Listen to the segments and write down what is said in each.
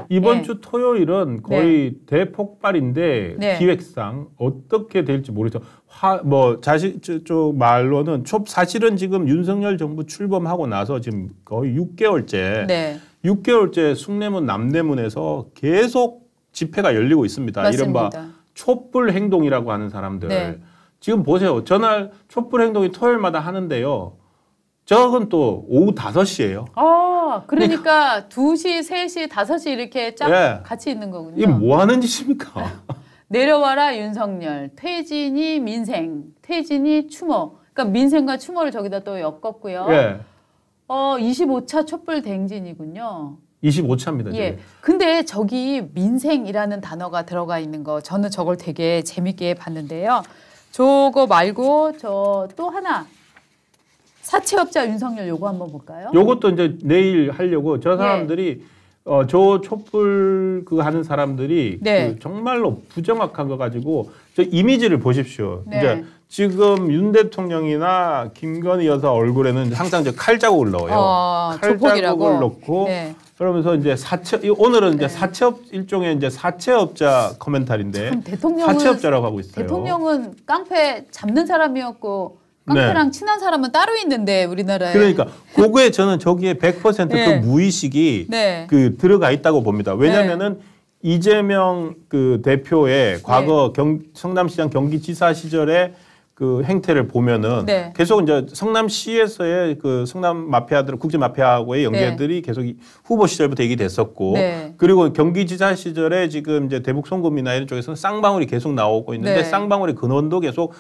이번 주 토요일은 거의 대폭발인데 기획상 어떻게 될지 모르죠. 쪽 말로는 사실은 지금 윤석열 정부 출범하고 나서 지금 거의 6개월째 숭례문 남대문에서 계속 집회가 열리고 있습니다. 맞습니다. 이른바 촛불 행동이라고 하는 사람들. 지금 보세요. 전날 촛불 행동이 토요일마다 하는데요. 저건 또 오후 5시예요. 그러니까 2시, 3시, 5시 이렇게 쫙 같이 있는 거군요. 이게 뭐 하는 짓입니까? 내려와라 윤석열, 퇴진이 민생, 퇴진이 추모. 그러니까 민생과 추모를 저기다 또 엮었고요. 25차 촛불 대행진이군요. 25차입니다. 근데 저기 민생이라는 단어가 들어가 있는 거 저는 저걸 되게 재밌게 봤는데요. 저거 말고 저 또 하나 사채업자 윤석열 요거 한번 볼까요? 요것도 이제 내일 하려고 저 사람들이 저 촛불 하는 사람들이 정말로 부정확한 거 가지고 저 이미지를 보십시오. 이제 지금 윤 대통령이나 김건희 여사 얼굴에는 항상 저 칼 자국을 넣어요. 칼 자국을 넣고 그러면서 이제 오늘은 이제 일종의 이제 사채업자 코멘터리인데 사채업자라고 하고 있어요. 대통령은 깡패 잡는 사람이었고 깡패랑 친한 사람은 따로 있는데 우리나라에. 그러니까 그거에 저는 저기에 100% 그 무의식이 들어가 있다고 봅니다. 왜냐면은 이재명 그 대표의 과거 성남시장 경기지사 시절에 그 행태를 보면은 계속 이제 성남시에서의 그 성남 마피아들, 국제 마피아하고의 연계들이 계속 후보 시절부터 얘기됐었고, 그리고 경기지사 시절에 지금 이제 대북 송금이나 이런 쪽에서는 쌍방울이 계속 나오고 있는데 쌍방울의 근원도 계속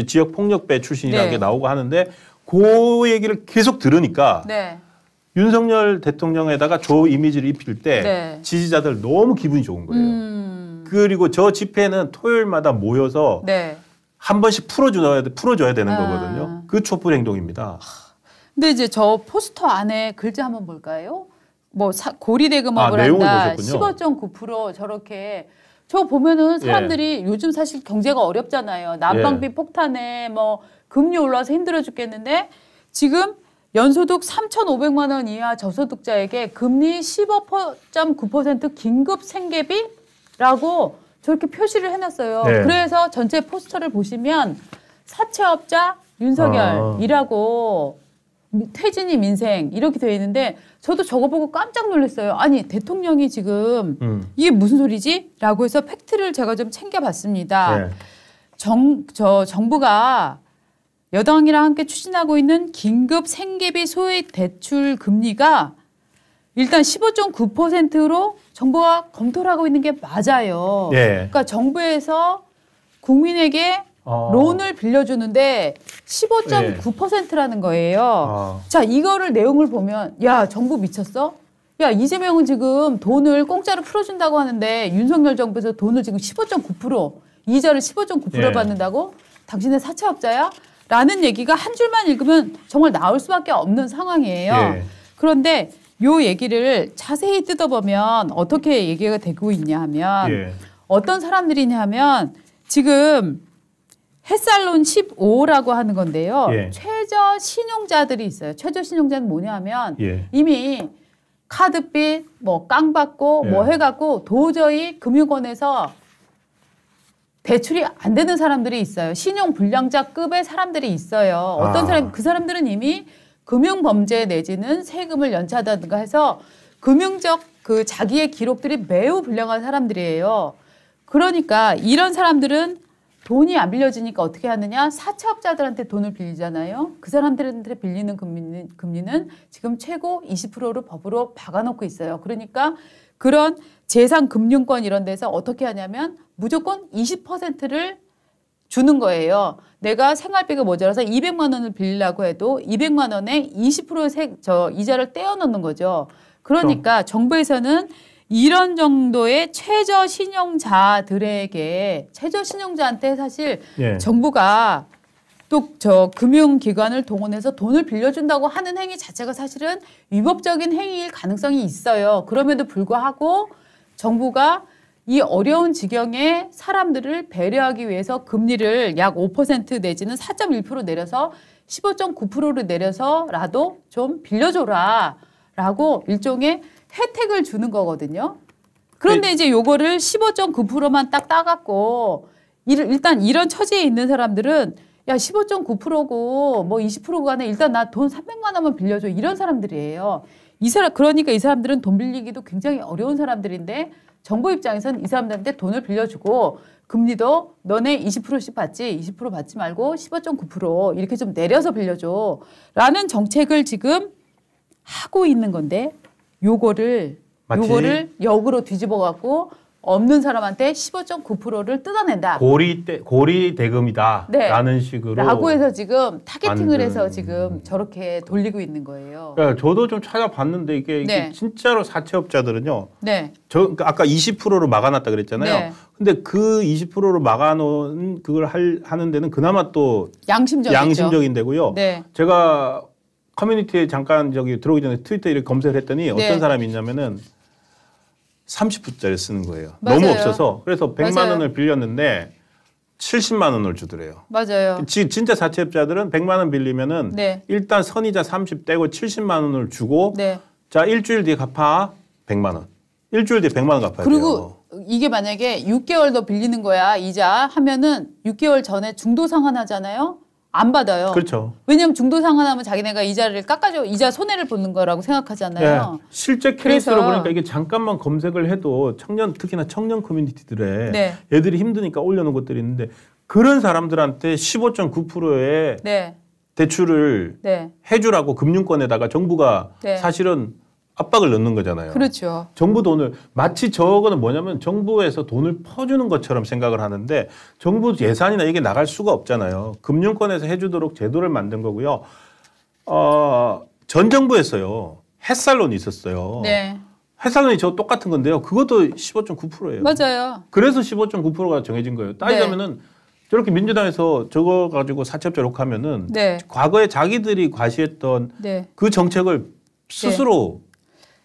지역 폭력배 출신이라는 게 나오고 하는데 그 얘기를 계속 들으니까 윤석열 대통령에다가 저 이미지를 입힐 때 지지자들 너무 기분이 좋은 거예요. 그리고 저 집회는 토요일마다 모여서 한 번씩 풀어줘야 되는 거거든요. 그 촛불 행동입니다. 근데 이제 저 포스터 안에 글자 한번 볼까요? 뭐 고리대금업을 한다. 15.9% 저렇게. 저 보면은 사람들이 요즘 사실 경제가 어렵잖아요. 난방비 폭탄에 뭐 금리 올라서 힘들어 죽겠는데 지금 연소득 3,500만 원 이하 저소득자에게 금리 15.9% 긴급 생계비라고 저렇게 표시를 해놨어요. 그래서 전체 포스터를 보시면 사채업자 윤석열이라고 퇴진이 민생 이렇게 되어 있는데 저도 저거 보고 깜짝 놀랐어요. 아니 대통령이 지금 이게 무슨 소리지? 라고 해서 팩트를 제가 좀 챙겨봤습니다. 정부가 여당이랑 함께 추진하고 있는 긴급 생계비 소액 대출 금리가 일단 15.9%로 정부가 검토를 하고 있는 게 맞아요. 그러니까 정부에서 국민에게 론을 빌려주는데 15.9%라는 거예요. 자, 이거를 내용을 보면 야, 정부 미쳤어? 야, 이재명은 지금 돈을 공짜로 풀어준다고 하는데 윤석열 정부에서 돈을 지금 15.9% 이자를 15.9% 받는다고? 당신은 사채업자야? 라는 얘기가 한 줄만 읽으면 정말 나올 수밖에 없는 상황이에요. 그런데 요 얘기를 자세히 뜯어보면 어떻게 얘기가 되고 있냐 하면 어떤 사람들이냐 하면 지금 햇살론 15라고 하는 건데요. 최저 신용자들이 있어요. 최저 신용자는 뭐냐 하면 이미 카드빚 뭐 깡 받고 뭐 해갖고 도저히 금융권에서 대출이 안 되는 사람들이 있어요. 신용불량자급의 사람들이 있어요. 어떤 사람, 그 사람들은 이미 금융범죄 내지는 세금을 연체하다든가 해서 금융적 그 자기의 기록들이 매우 불량한 사람들이에요. 그러니까 이런 사람들은 돈이 안 빌려지니까 어떻게 하느냐? 사채업자들한테 돈을 빌리잖아요. 그 사람들한테 빌리는 금리는 지금 최고 20%로 법으로 박아놓고 있어요. 그러니까 그런 재산금융권 이런 데서 어떻게 하냐면 무조건 20%를 주는 거예요. 내가 생활비가 모자라서 200만 원을 빌리려고 해도 200만 원에 20% 이자를 떼어 넣는 거죠. 그러니까 정부에서는 이런 정도의 최저 신용자들에게 최저 신용자한테 사실 정부가 또 저 금융기관을 동원해서 돈을 빌려준다고 하는 행위 자체가 사실은 위법적인 행위일 가능성이 있어요. 그럼에도 불구하고 정부가 이 어려운 지경의 사람들을 배려하기 위해서 금리를 약 5% 내지는 4.1% 내려서 15.9%로 내려서라도 좀 빌려줘라 라고 일종의 혜택을 주는 거거든요. 그런데 이제 요거를 15.9%만 딱 따갖고 일단 이런 처지에 있는 사람들은 야 15.9%고 뭐 20%가 안에 일단 나 돈 300만 원만 빌려줘 이런 사람들이에요. 그러니까 이 사람들은 돈 빌리기도 굉장히 어려운 사람들인데 정부 입장에서는 이 사람들한테 돈을 빌려주고 금리도 너네 20%씩 받지 20% 받지 말고 15.9% 이렇게 좀 내려서 빌려줘 라는 정책을 지금 하고 있는 건데 요거를 역으로 뒤집어 갖고 없는 사람한테 15.9%를 뜯어낸다. 고리 대금이다. 네. 라는 식으로. 라고 해서 지금 타겟팅을 해서 지금 저렇게 돌리고 있는 거예요. 그러니까 저도 좀 찾아봤는데 이게 진짜로 사채업자들은요. 네. 그러니까 아까 20%로 막아놨다 그랬잖아요. 네. 근데 그 20%로 막아놓은 그걸 하는 데는 그나마 또 양심적인 데고요. 네. 제가 커뮤니티에 잠깐 들어오기 전에 트위터에 이렇게 검색을 했더니 어떤 사람이 있냐면은 30분짜리 쓰는 거예요. 맞아요. 너무 없어서. 그래서 100만 맞아요. 원을 빌렸는데 70만 원을 주더래요. 맞아요. 진짜 사채업자들은 100만 원 빌리면은 일단 선이자 30 떼고 70만 원을 주고 자 일주일 뒤에 갚아 100만 원. 일주일 뒤에 100만 원 갚아야 그리고 돼요. 이게 만약에 6개월 더 빌리는 거야 이자 하면은 6개월 전에 중도 상환하잖아요. 안 받아요. 그렇죠. 왜냐하면 중도 상환하면 자기네가 이자를 깎아줘 이자 손해를 보는 거라고 생각하잖아요. 네. 실제 케이스로 보니까 이게 잠깐만 검색을 해도 특히나 청년 커뮤니티들에 애들이 힘드니까 올려놓은 것들이 있는데 그런 사람들한테 15.9%의 대출을 해주라고 금융권에다가 정부가 사실은 압박을 넣는 거잖아요. 그렇죠. 정부 돈을 마치 저거는 뭐냐면 정부에서 돈을 퍼주는 것처럼 생각을 하는데 정부 예산이나 이게 나갈 수가 없잖아요. 금융권에서 해주도록 제도를 만든 거고요. 전 정부에서요. 햇살론이 있었어요. 네. 햇살론이 저 똑같은 건데요. 그것도 15.9%예요. 맞아요. 그래서 15.9%가 정해진 거예요. 따지자면은 저렇게 민주당에서 저거 가지고 사채업자 욕하면은 과거에 자기들이 과시했던 그 정책을 스스로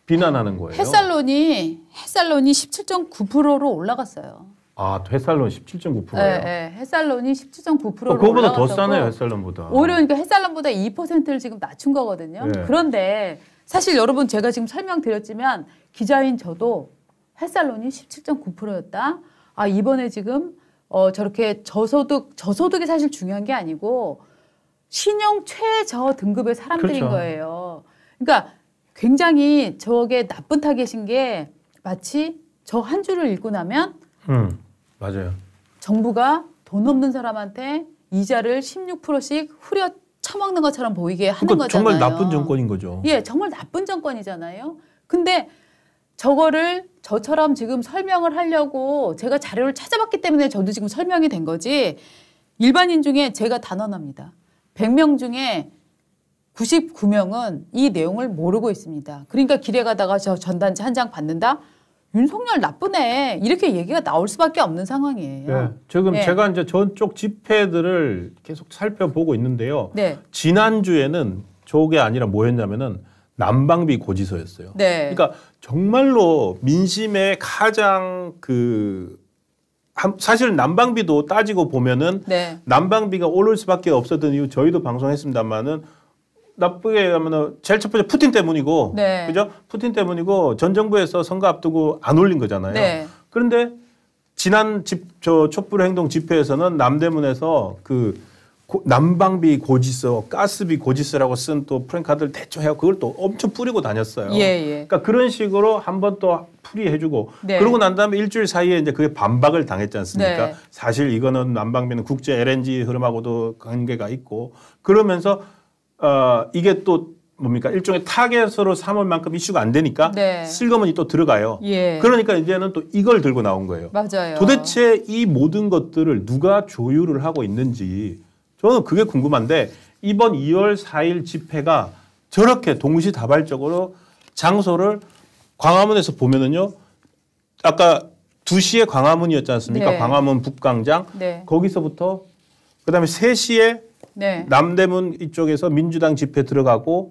비난하는 거예요. 햇살론이 17.9%로 올라갔어요. 아, 햇살론 17.9%예요? 네, 햇살론이 17.9%로 그거보다 더 싸네요, 햇살론보다. 오히려 그러니까 햇살론보다 2%를 지금 낮춘 거거든요. 그런데 사실 여러분 제가 지금 설명드렸지만 기자인 저도 햇살론이 17.9%였다. 아, 이번에 지금 저렇게 저소득이 사실 중요한 게 아니고 신용 최저 등급의 사람들인 거예요. 그러니까 굉장히 저게 나쁜 타겟인 게 마치 저 한 줄을 읽고 나면 맞아요. 정부가 돈 없는 사람한테 이자를 16%씩 후려 처먹는 것처럼 보이게 하는 거잖아요. 정말 나쁜 정권인 거죠. 예, 정말 나쁜 정권이잖아요. 근데 저거를 저처럼 지금 설명을 하려고 제가 자료를 찾아봤기 때문에 저도 지금 설명이 된 거지. 일반인 중에 제가 단언합니다. 100명 중에 99명은 이 내용을 모르고 있습니다. 그러니까 길에 가다가 저 전단지 한 장 받는다? 윤석열 나쁘네. 이렇게 얘기가 나올 수밖에 없는 상황이에요. 지금 제가 이제 저쪽 집회들을 계속 살펴보고 있는데요. 지난주에는 저게 아니라 뭐였냐면은 난방비 고지서였어요. 그러니까 정말로 민심의 가장 사실 난방비도 따지고 보면은 난방비가 오를 수밖에 없었던 이유 저희도 방송했습니다만은 나쁘게 하면은 제일 첫 번째 푸틴 때문이고, 그죠? 푸틴 때문이고 전 정부에서 선거 앞두고 안 올린 거잖아요. 그런데 지난 촛불 행동 집회에서는 남대문에서 난방비 고지서, 가스비 고지서라고 쓴 또 프랭카드를 대충 해서 그걸 또 엄청 뿌리고 다녔어요. 그러니까 그런 식으로 한번 또 풀이해주고, 그러고 난 다음에 일주일 사이에 이제 그게 반박을 당했지 않습니까? 사실 이거는 난방비는 국제 LNG 흐름하고도 관계가 있고, 그러면서 이게 또 뭡니까? 일종의 타겟으로 삼을 만큼 이슈가 안 되니까 슬그머니 또 들어가요. 그러니까 이제는 또 이걸 들고 나온 거예요. 맞아요. 도대체 이 모든 것들을 누가 조율을 하고 있는지 저는 그게 궁금한데 이번 2월 4일 집회가 저렇게 동시다발적으로 장소를 광화문에서 보면은요. 아까 2시에 광화문이었지 않습니까? 광화문 북광장. 거기서부터 그다음에 3시에 남대문 이쪽에서 민주당 집회 들어가고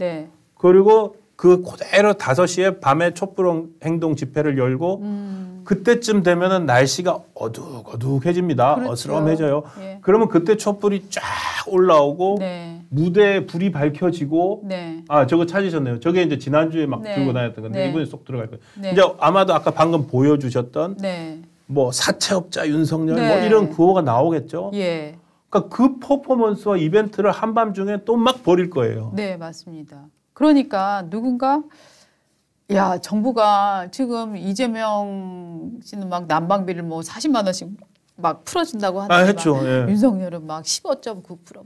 그리고 그 그대로 5시에 밤에 촛불 행동 집회를 열고 그때쯤 되면은 날씨가 어둑어둑해집니다. 그렇죠. 어스름해져요. 예. 그러면 그때 촛불이 쫙 올라오고 네. 무대에 불이 밝혀지고 네. 아 저거 찾으셨네요. 저게 이제 지난주에 막 네. 들고 다녔던 건데 네. 이번에 쏙 들어갈 거예요. 네. 이제 아마도 아까 방금 보여주셨던 네. 뭐 사채업자 윤석열 네. 뭐 이런 구호가 나오겠죠. 예. 그러니까 그 퍼포먼스와 이벤트를 한밤중에 또 막 벌일 거예요. 네, 맞습니다. 그러니까 누군가 야 정부가 지금 이재명 씨는 막 난방비를 뭐 40만 원씩 막 풀어준다고 하는데 했죠. 예. 윤석열은 막 15.9%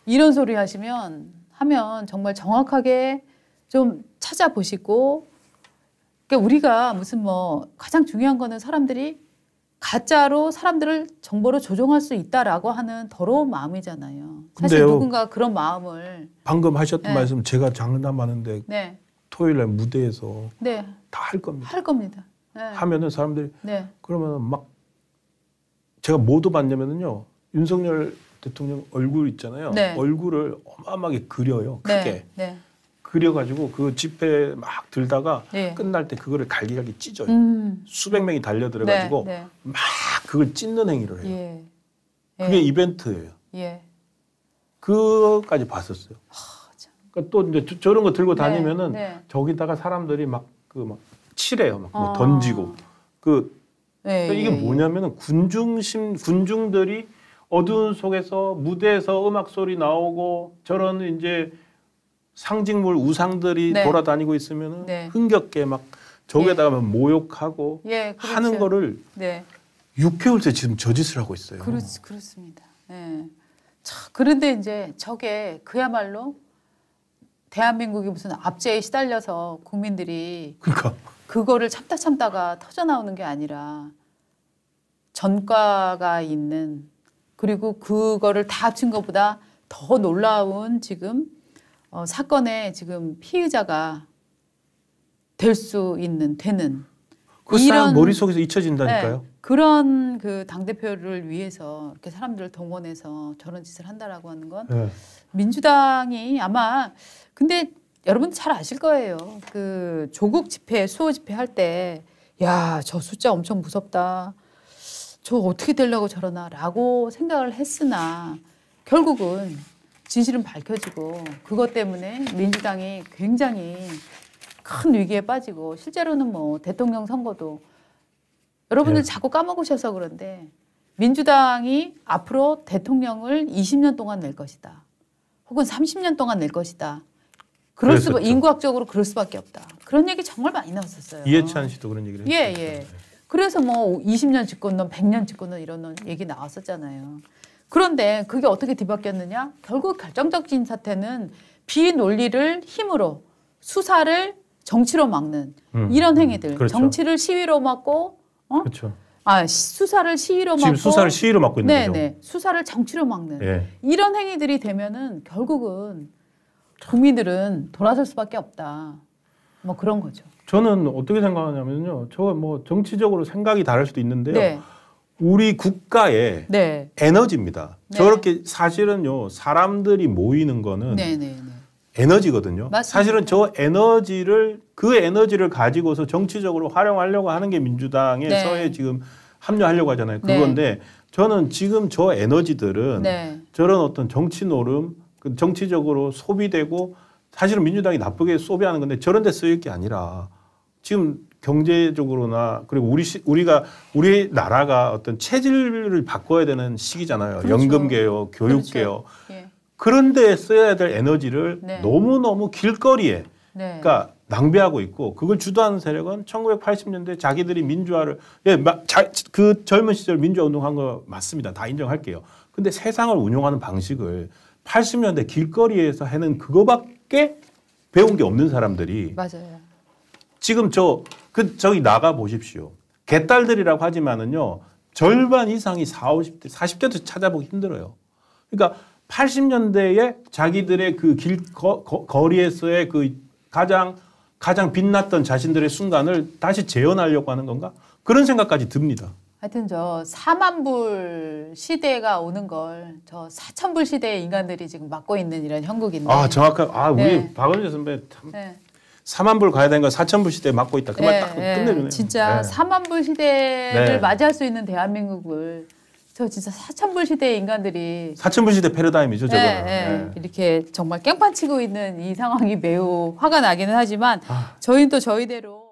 이런 소리 하면 정말 정확하게 좀 찾아보시고 그러니까 우리가 무슨 뭐 가장 중요한 거는 사람들이 가짜로 사람들을 정보로 조종할 수 있다라고 하는 더러운 마음이잖아요. 사실 근데요, 누군가 그런 마음을 방금 하셨던 네. 말씀 제가 장담하는데 네. 토요일날 무대에서 네. 다 할 겁니다. 할 겁니다. 네. 하면은 사람들이 네. 그러면 막 제가 뭐도 봤냐면은요 윤석열 대통령 얼굴 있잖아요. 네. 얼굴을 어마어마하게 그려요. 크게. 네. 네. 그려가지고 그 집회 막 들다가 네. 끝날 때 그거를 갈기갈기 찢어요. 수백 명이 달려들어가지고 네. 네. 막 그걸 찢는 행위를 해요. 예. 그게 이벤트예요. 예. 그거까지 봤었어요. 그러니까 또 이제 저런 거 들고 다니면은 네. 저기다가 사람들이 막 칠해요. 막 뭐 던지고. 그러니까 이게 뭐냐면은 군중들이 어두운 속에서 무대에서 음악 소리 나오고 저런 이제 상징물 우상들이 네. 돌아다니고 있으면은 네. 흥겹게 막 저기에다가 모욕하고 그렇죠. 하는 거를 6개월째 지금 저짓을 하고 있어요. 그렇습니다. 네. 그런데 이제 저게 그야말로 대한민국이 무슨 압제에 시달려서 국민들이 그거를 참다가 터져 나오는 게 아니라 전과가 있는 그리고 그거를 다 합친 것보다 더 놀라운 지금 사건의 지금 피의자가 되는 그 이런 머릿속에서 잊혀진다니까요. 네, 그런 그 당대표를 위해서 이렇게 사람들을 동원해서 저런 짓을 한다라고 하는 건 네. 민주당이 아마 근데 여러분 잘 아실 거예요. 그 조국 집회, 수호 집회 할 때 야, 저 숫자 엄청 무섭다. 저 어떻게 되려고 저러나라고 생각을 했으나 결국은 진실은 밝혀지고 그것 때문에 민주당이 굉장히 큰 위기에 빠지고 실제로는 뭐 대통령 선거도 여러분들 네. 자꾸 까먹으셔서 그런데 민주당이 앞으로 대통령을 20년 동안 낼 것이다. 혹은 30년 동안 낼 것이다. 인구학적으로 그럴 수밖에 없다. 그런 얘기 정말 많이 나왔었어요. 이해찬 씨도 그런 얘기를 했어요. 예. 그래서 뭐 20년 집권론, 100년 집권론 이런 얘기 나왔었잖아요. 그런데 그게 어떻게 뒤바뀌었느냐? 결국 결정적인 사태는 비논리를 힘으로 수사를 정치로 막는 이런 행위들. 그렇죠. 정치를 시위로 막고 그렇죠. 수사를 시위로 막고 지금 수사를 시위로 막고 있는 거죠. 수사를 정치로 막는 이런 행위들이 되면은 결국은 국민들은 돌아설 수밖에 없다. 뭐 그런 거죠. 저는 어떻게 생각하냐면요. 저거 뭐 정치적으로 생각이 다를 수도 있는데요. 네. 우리 국가의 네. 에너지입니다. 네. 저렇게 사실은요. 사람들이 모이는 거는 에너지거든요. 맞습니다. 사실은 저 에너지를 그 에너지를 가지고서 정치적으로 활용하려고 하는 게 민주당의 서해 지금 합류하려고 하잖아요. 그건데 저는 지금 저 에너지들은 저런 어떤 정치 노름, 정치적으로 소비되고 사실은 민주당이 나쁘게 소비하는 건데 저런 데 쓰일 게 아니라 지금 경제적으로나 그리고 우리나라가 어떤 체질을 바꿔야 되는 시기잖아요. 그렇죠. 연금 개혁, 교육 개혁. 그렇죠. 그런 데 써야 될 에너지를 너무너무 길거리에 그러니까 낭비하고 있고 그걸 주도하는 세력은 1980년대 자기들이 민주화를 그 젊은 시절 민주화 운동한 거 맞습니다. 다 인정할게요. 근데 세상을 운용하는 방식을 80년대 길거리에서 하는 그거밖에 배운 게 없는 사람들이 맞아요. 지금 저기 나가 보십시오. 개딸들이라고 하지만은요. 절반 이상이 40, 50대도 찾아보기 힘들어요. 그러니까 80년대에 자기들의 그 거리에서의 그 가장 빛났던 자신들의 순간을 다시 재현하려고 하는 건가? 그런 생각까지 듭니다. 하여튼 저 4만 불 시대가 오는 걸 저 4천 불 시대의 인간들이 지금 맡고 있는 이런 형국인데. 정확한. 우리 박은재 선배 참 4만 불 가야 되는 거 4천 불 시대에 맞고 있다. 그 말 딱 끝내주네요. 진짜 4만 불 시대를 맞이할 수 있는 대한민국을 저 진짜 4천 불 시대의 인간들이 4천 불 시대 패러다임이죠, 저거는. 이렇게 정말 깽판 치고 있는 이 상황이 매우 화가 나기는 하지만 저희는 또 저희대로